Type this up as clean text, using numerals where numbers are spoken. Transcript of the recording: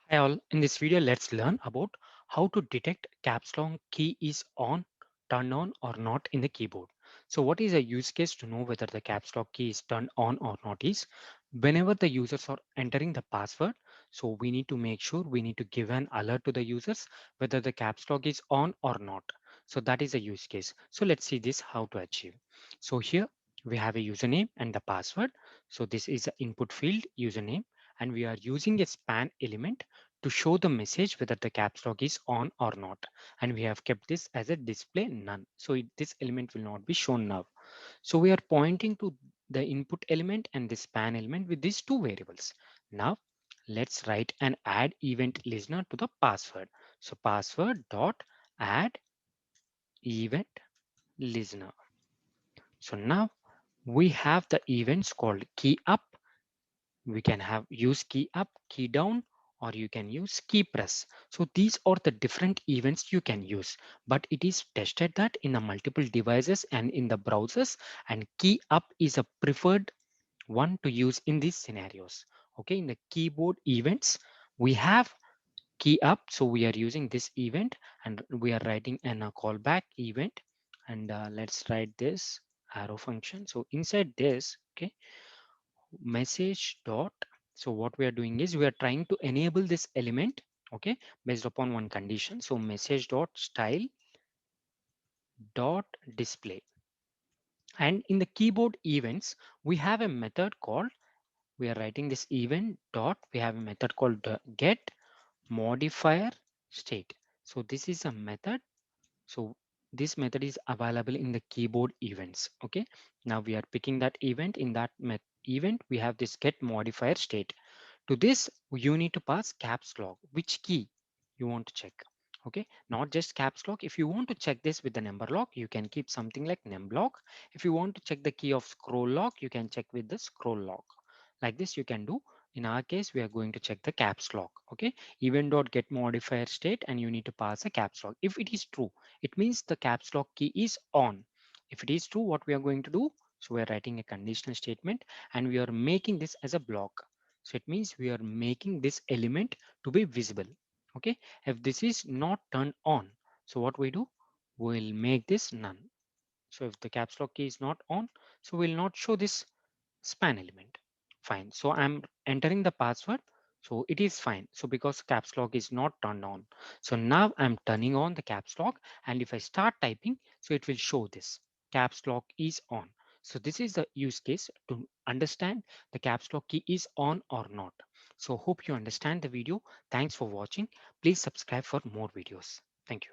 Hi all, in this video let's learn about how to detect caps lock key is on, turned on or not in the keyboard. So what is a use case to know whether the caps lock key is turned on or not is whenever the users are entering the password. So we need to make sure we need to give an alert to the users whether the caps lock is on or not. So that is a use case. So let's see this how to achieve. So here we have a username and the password. So this is the input field username and we are using a span element to show the message whether the caps lock is on or not. And we have kept this as a display none. So this element will not be shown now. So we are pointing to the input element and the span element with these two variables. Now let's write an add event listener to the password. So password dot add event listener. So now we have the events called key up. We can have use key up, key down, or you can use key press. So these are the different events you can use, but it is tested that in the multiple devices and in the browsers, and key up is a preferred one to use in these scenarios. Okay, in the keyboard events, we have key up. So we are using this event and we are writing an a callback event. And let's write this arrow function. So inside this, okay, message dot, so what we are doing is we are trying to enable this element, okay, based upon one condition. So message dot style dot display, and in the keyboard events we have a method called, we are writing this event dot, we have a method called get modifier state. So this is a method. So this method is available in the keyboard events. Okay, now we are picking that event. In that event we have this get modifier state. To this, you need to pass caps lock, which key you want to check. Okay, not just caps lock. If you want to check this with the number lock, you can keep something like num lock. If you want to check the key of scroll lock, you can check with the scroll lock. Like this, you can do. In our case, we are going to check the caps lock. Okay, event dot get modifier state, and you need to pass a caps lock. If it is true, it means the caps lock key is on. If it is true, what we are going to do? So we are writing a conditional statement, and we are making this as a block. So it means we are making this element to be visible. Okay, if this is not turned on, so what we do, we'll make this none. So if the caps lock key is not on, so we'll not show this span element. Fine. So I'm entering the password. So it is fine. So because caps lock is not turned on. So now I'm turning on the caps lock. And if I start typing, so it will show this caps lock is on. So this is the use case to understand the caps lock key is on or not. So hope you understand the video. Thanks for watching. Please subscribe for more videos. Thank you.